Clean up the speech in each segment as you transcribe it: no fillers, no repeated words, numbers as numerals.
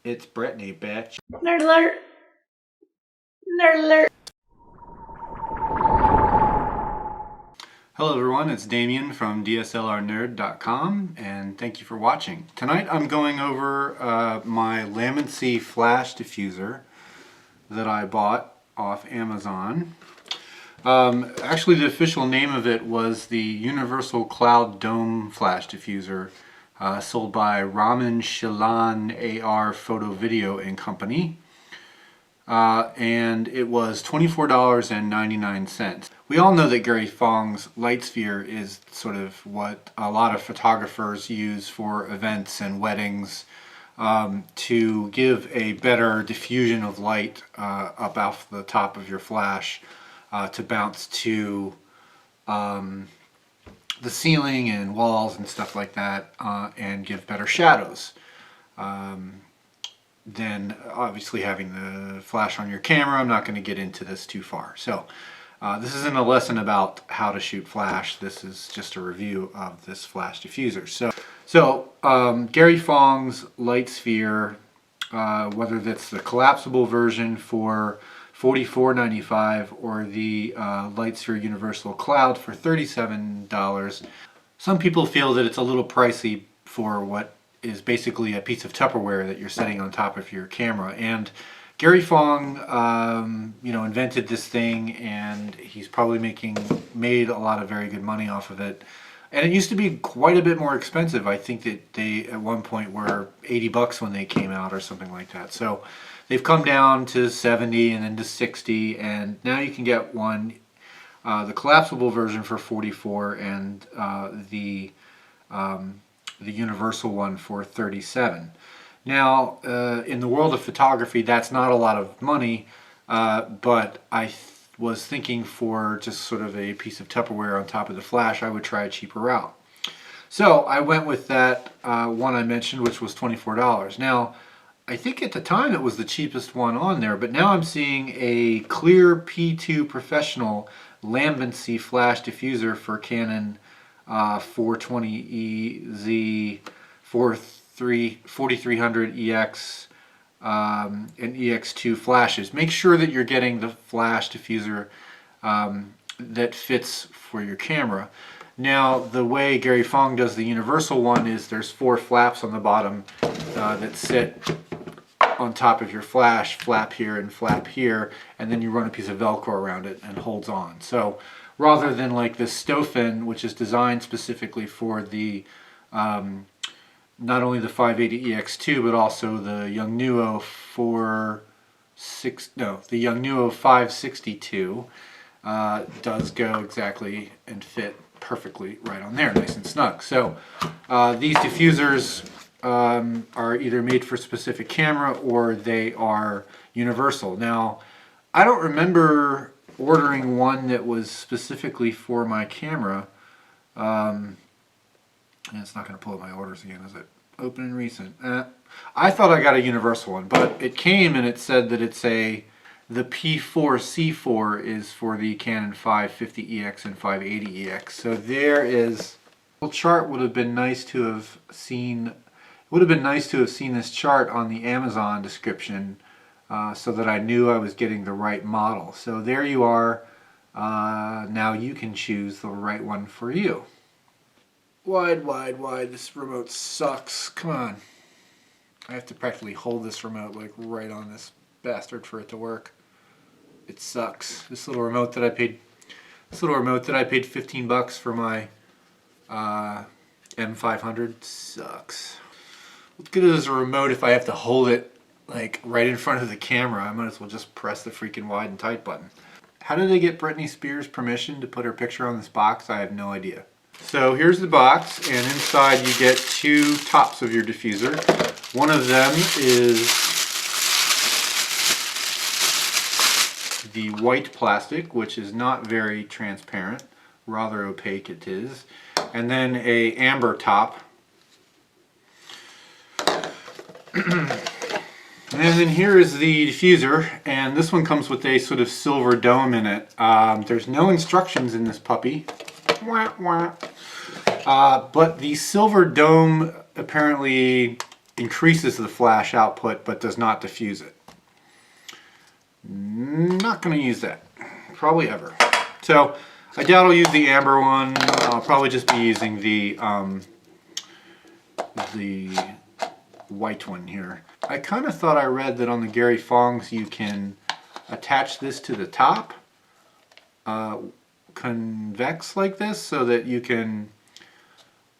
It's Brittany, bitch. Nerd alert! Nerd alert! Hello everyone, it's Damien from DSLRnerd.com and thank you for watching. Tonight I'm going over my Lamancy flash diffuser that I bought off Amazon. Actually the official name of it was the Universal Cloud Dome Flash Diffuser, sold by Raman Shilan AR Photo Video and Company. And it was $24.99. We all know that Gary Fong's light sphere is sort of what a lot of photographers use for events and weddings, to give a better diffusion of light up off the top of your flash, to bounce to the ceiling and walls and stuff like that, and give better shadows than obviously having the flash on your camera. I'm not going to get into this too far. So this isn't a lesson about how to shoot flash. This is just a review of this flash diffuser. So Gary Fong's light sphere, whether that's the collapsible version for $44.95 or the light sphere universal cloud for $37, some people feel that it's a little pricey for what is basically a piece of Tupperware that you're setting on top of your camera. And Gary Fong, invented this thing, and he's probably made a lot of very good money off of it. And it used to be quite a bit more expensive. I think that they at one point were 80 bucks when they came out or something like that. So they've come down to 70 and then to 60, and now you can get one, the collapsible version for 44 and the universal one for 37. Now, in the world of photography, that's not a lot of money, but I was thinking for just sort of a piece of Tupperware on top of the flash, I would try a cheaper route. So I went with that one I mentioned, which was $24. Now, I think at the time it was the cheapest one on there, but now I'm seeing a clear P2 Professional Lamancy flash diffuser for Canon 420EZ 4300 EX and EX2 flashes. Make sure that you're getting the flash diffuser that fits for your camera. Now, the way Gary Fong does the universal one is there's 4 flaps on the bottom that sit on top of your flash, flap here and flap here, and then you run a piece of Velcro around it and holds on. So rather than like this Stofin, which is designed specifically for the not only the 580 EX2 but also the Yongnuo 562 does go exactly and fit perfectly right on there, nice and snug. So these diffusers are either made for a specific camera or they are universal. Now, I don't remember ordering one that was specifically for my camera. And it's not going to pull up my orders again, is it? Open and recent. I thought I got a universal one, but it came and it said that it's the P4C4 is for the Canon 550EX and 580EX. So there is, a chart would have been nice to have seen. Would have been nice to have seen this chart on the Amazon description, so that I knew I was getting the right model. So there you are. Now you can choose the right one for you. Wide, wide, wide. This remote sucks. Come on. I have to practically hold this remote like right on this bastard for it to work. It sucks. This little remote that I paid 15 bucks for my M500 sucks. What good is a remote if I have to hold it like right in front of the camera? I might as well just press the freaking wide and tight button. How did they get Britney Spears' permission to put her picture on this box? I have no idea. So here's the box, and inside you get 2 tops of your diffuser. One of them is the white plastic, which is not very transparent, rather opaque it is, and then a amber top. And then here is the diffuser, and this one comes with a sort of silver dome in it. There's no instructions in this puppy. But the silver dome apparently increases the flash output but does not diffuse it. Not going to use that, probably ever. So I doubt I'll use the amber one. I'll probably just be using the white one here. I kind of thought I read that on the Gary Fongs you can attach this to the top, convex like this, so that you can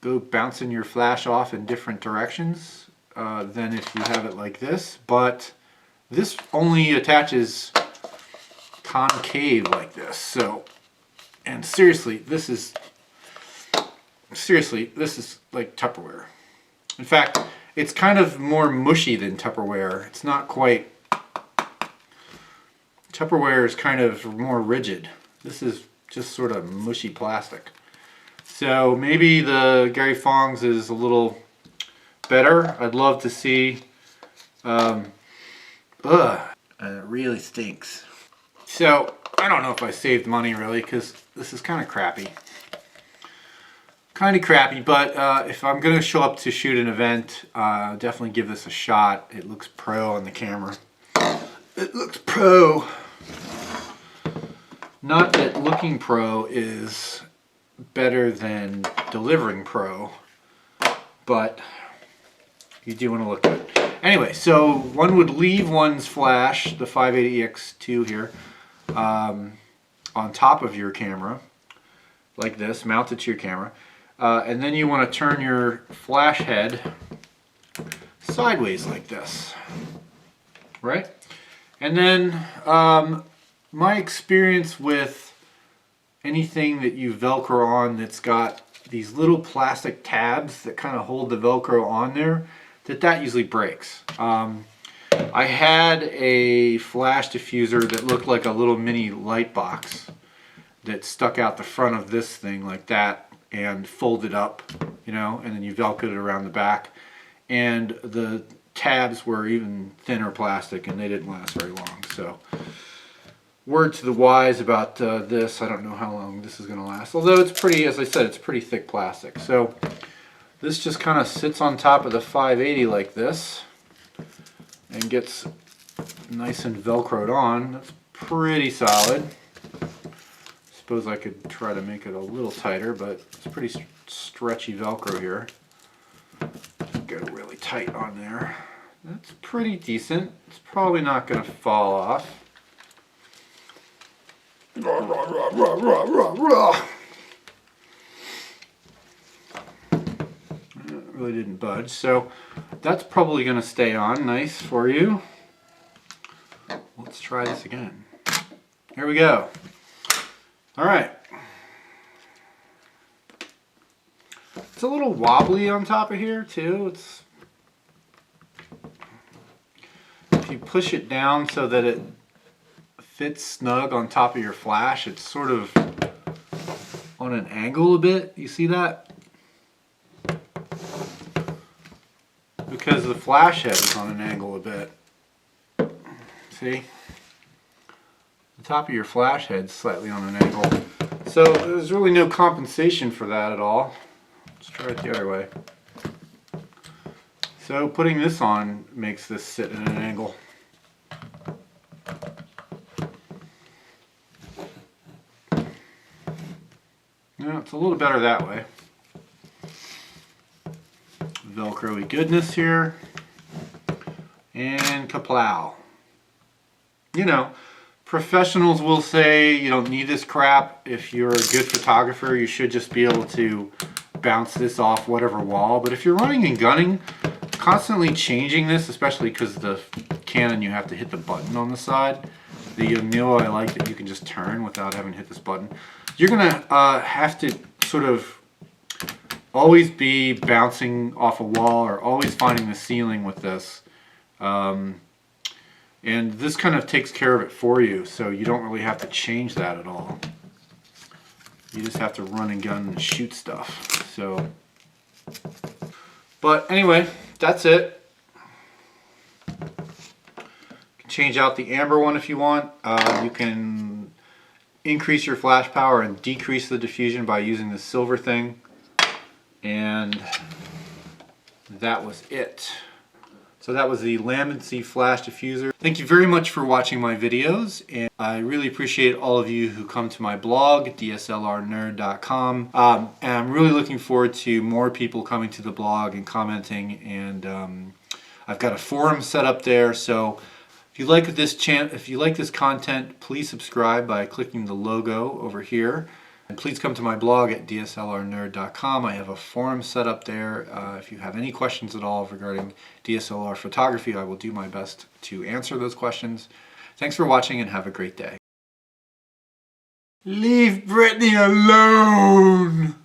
go bouncing your flash off in different directions than if you have it like this. But this only attaches concave like this. So, and seriously, this is like Tupperware. In fact, it's kind of more mushy than Tupperware. It's not quite. Tupperware is kind of more rigid. This is just sort of mushy plastic. So maybe the Gary Fongs is a little better. I'd love to see. It really stinks. So I don't know if I saved money really, because this is kind of crappy. But if I'm going to show up to shoot an event, definitely give this a shot. It looks pro on the camera. It looks pro. Not that looking pro is better than delivering pro, but you do want to look good. Anyway, so one would leave one's flash, the 580X2 here, on top of your camera, like this, mounted to your camera. And then you want to turn your flash head sideways like this, right? And then my experience with anything that you Velcro on that's got these little plastic tabs that kind of hold the Velcro on there, that usually breaks. I had a flash diffuser that looked like a little mini light box that stuck out the front of this thing like that and folded up, you know, and then you Velcroed it around the back. And the tabs were even thinner plastic and they didn't last very long. So word to the wise about this, I don't know how long this is going to last. Although it's pretty, as I said, it's pretty thick plastic. So this just kind of sits on top of the 580 like this and gets nice and Velcroed on. That's pretty solid. Suppose I could try to make it a little tighter, but it's pretty stretchy Velcro here. Get it really tight on there. That's pretty decent. It's probably not going to fall off. Rah, rah, rah, rah, rah, rah, rah. It really didn't budge, so that's probably going to stay on nice for you. Let's try this again. Here we go. All right. It's a little wobbly on top of here too. It's, if you push it down so that it fits snug on top of your flash, it's sort of on an angle a bit. You see that? Because the flash head is on an angle a bit. See? The top of your flash head's slightly on an angle. So there's really no compensation for that at all. Let's try it the other way. So putting this on makes this sit at an angle. Yeah, it's a little better that way. Velcro-y goodness here. And kaplow. You know, professionals will say you don't need this crap. If you're a good photographer, you should just be able to bounce this off whatever wall. But if you're running and gunning, constantly changing this, especially because the Canon you have to hit the button on the side. The Yumio I like that you can just turn without having to hit this button. You're gonna have to sort of always be bouncing off a wall or always finding the ceiling with this. And this kind of takes care of it for you, so you don't really have to change that at all. You just have to run and gun and shoot stuff. So, but anyway, that's it. You can change out the amber one if you want. You can increase your flash power and decrease the diffusion by using the silver thing. And that was it. So that was the Lambency flash diffuser. Thank you very much for watching my videos, and I really appreciate all of you who come to my blog, dslrnerd.com. And I'm really looking forward to more people coming to the blog and commenting, and I've got a forum set up there. So if you like this content, please subscribe by clicking the logo over here. And please come to my blog at dslrnerd.com. I have a forum set up there. If you have any questions at all regarding DSLR photography, I will do my best to answer those questions. Thanks for watching and have a great day. Leave Brittany alone!